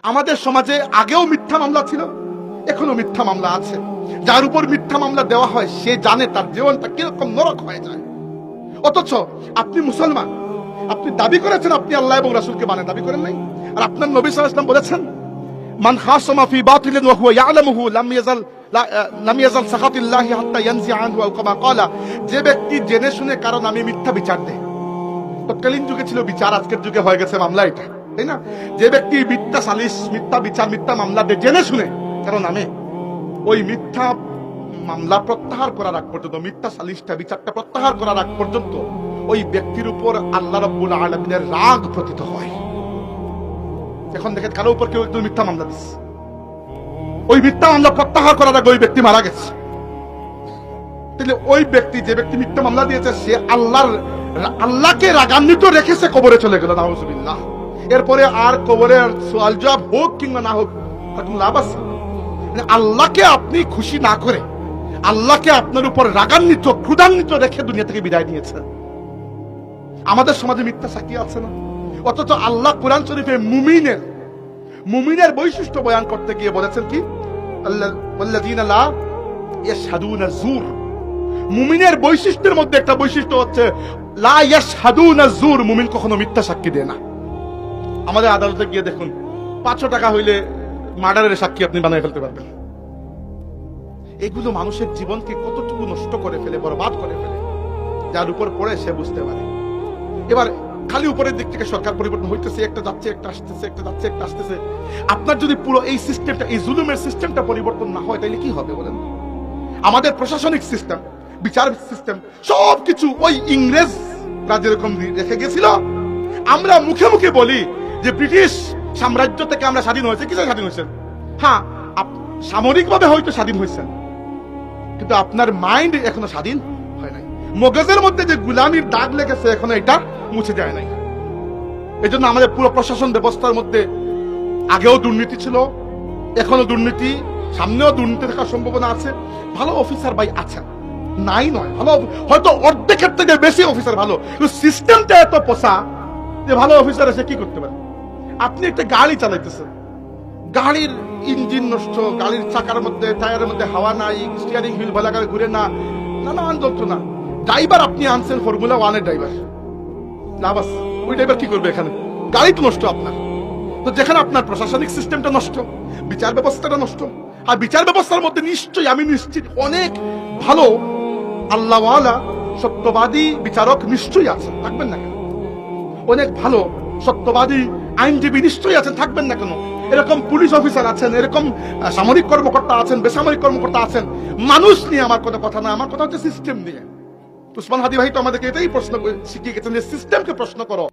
আমাদের সমাজে আগেও মিথ্যা মামলা ছিল, এখনো মিথ্যা মামলা আছে। যার উপর মিথ্যা মামলা দেওয়া হয় সে জানে তার জীবনটা কিরকম নরক হয়ে যায়। অথচ আপনি মুসলমান, আপনি দাবি করেছেন আপনি আল্লাহ এবং রাসূলকে মানে, দাবি করেন নাই। আর আপনার নবী সাল্লাল্লাহু আলাইহি ওয়াসাল্লাম বলেছেন, মান খাসামা ফি বাতিলিন ওয়া হুয়া ইয়ালামুহু লাম ইয়াজাল সাখাতিল্লাহি হাত্তা ইয়ানজি আনহু আও কামা ক্বালা। যে ব্যক্তি জেনে শুনে কারণ আমি মিথ্যা বিচার দেয়, তৎকালীন যুগে ছিল বিচার, আজকের যুগে হয়ে গেছে মামলা, এটা তাই না? যে ব্যক্তি মিথ্যা সালিশ, মিথ্যা বিচার, মিথ্যা মামলা দেয় জেনে শুনে কারণ আমি, ওই মিথ্যা মামলা প্রত্যাহার করার আগ পর্যন্ত, মিথ্যা সালিশটা বিচারটা প্রত্যাহার করার আগ পর্যন্ত ওই ব্যক্তির উপর আল্লাহ রাব্বুল আলামিনের রাগ পতিত হয়। এখন দেখেন কারো উপর কেউ একটু মিথ্যা মামলা দিচ্ছে, ওই মিথ্যা মামলা প্রত্যাহার করার আগে ওই ব্যক্তি মারা গেছে। তাহলে ওই ব্যক্তি, যে ব্যক্তি মিথ্যা মামলা দিয়েছে, সে আল্লাহকে রাগান্বিত রেখেছে, কবরে চলে গেল, নাউযুবিল্লাহ। এরপরে আর কবরের সওয়াল জবাব হোক কিংবা না হোক, এখন লাভ আছে? আল্লাহকে আপনি খুশি না করে, আল্লাহকে আপনার উপর রাগান্বিত, ক্রোধান্বিত রেখে দুনিয়া থেকে বিদায় নিয়েছে। আমাদের সমাজে মিথ্যা সাক্ষী আছে না? অথচ আল্লাহ কোরআন শরীফে মুমিনের বৈশিষ্ট্য বয়ান করতে গিয়ে বলেছেন কি, ওয়াল্লাযীনা লা ইয়াশহাদুনা যুর। মুমিনের বৈশিষ্ট্যের মধ্যে একটা বৈশিষ্ট্য হচ্ছে লা ইয়াশহাদুনা যুর, মুমিন কখনো মিথ্যা সাক্ষী দেয় না। আমাদের আদালতে গিয়ে দেখুন, 500 টাকা হইলে মার্ডারের সাক্ষী আপনি বানিয়ে ফেলতে পারবেন। এগুলো মানুষের জীবনকে কতটুকু নষ্ট করে ফেলে, বরবাদ করে ফেলে, যার উপর পড়ে সে বুঝতে পারে। এবার খালি উপরের দিক থেকে সরকার পরিবর্তন হইতেছে, একটা যাচ্ছে একটা আসতেছে, একটা যাচ্ছে একটা আসতেছে। আপনার যদি পুরো এই সিস্টেমটা, এই জুলুমের সিস্টেমটা পরিবর্তন না হয়, তাহলে কি হবে বলেন? আমাদের প্রশাসনিক সিস্টেম, বিচার সিস্টেম, সবকিছু ওই ইংরেজরা যেরকম রেখে গেছিল। আমরা মুখে মুখে বলি যে ব্রিটিশ সাম্রাজ্য থেকে আমরা স্বাধীন হয়েছে। কিসে স্বাধীন হয়েছেন? হ্যাঁ, সামরিকভাবে হয়তো স্বাধীন হয়েছেন, কিন্তু আপনার মাইন্ড এখনো স্বাধীন হয় নাই। মগজের মধ্যে যে গুলামির দাগ লেগেছে, এখনো এটা মুছে যায় নাই। এই জন্য আমাদের পুরো প্রশাসন ব্যবস্থার মধ্যে আগেও দুর্নীতি ছিল, এখনো দুর্নীতি, সামনেও দুর্নীতি থাকার সম্ভাবনা আছে। ভালো অফিসার ভাই আছেন, নাই নয়, ভালো হয়তো অর্ধেকের থেকে বেশি অফিসার ভালো, কিন্তু সিস্টেমটা এত পোষা যে ভালো অফিসার এসে কি করতে পারে? আপনি একটা গাড়ি চালাইতেছেন, গাড়ির ইঞ্জিন নষ্ট, গাড়ির চাকার মধ্যে, টায়ারের মধ্যে হাওয়া নাই, স্টিয়ারিং হুইল ভালো করে ঘুরে না, নানান যন্ত্রণা। ড্রাইভার আপনি আনছেন ফর্মুলা 1-এর ড্রাইভার, লাভ আছে? ওই ড্রাইভার কি করবে এখানে? গাড়ি তো নষ্ট আপনার। তো যেখানে আপনার প্রশাসনিক সিস্টেমটা নষ্ট, বিচার ব্যবস্থাটা নষ্ট। আর বিচার ব্যবস্থার মধ্যে নিশ্চয়ই আমি নিশ্চিত অনেক ভালো আল্লাহওয়ালা সত্যবাদী বিচারক নিশ্চয়ই আছেন, থাকবেন না কেন? অনেক ভালো সত্যবাদী আইনজীবী নিশ্চয়ই আছেন, থাকবেন না কেন? এরকম পুলিশ অফিসার আছেন, এরকম সামরিক কর্মকর্তা আছেন, বেসামরিক কর্মকর্তা আছেন। মানুষ নিয়ে আমার কথা না, আমার কথা হচ্ছে সিস্টেম নিয়ে। উসমান হাদি ভাই তো আমাদেরকে এটাই প্রশ্ন শিখিয়ে গেছেন যে সিস্টেমকে প্রশ্ন করো।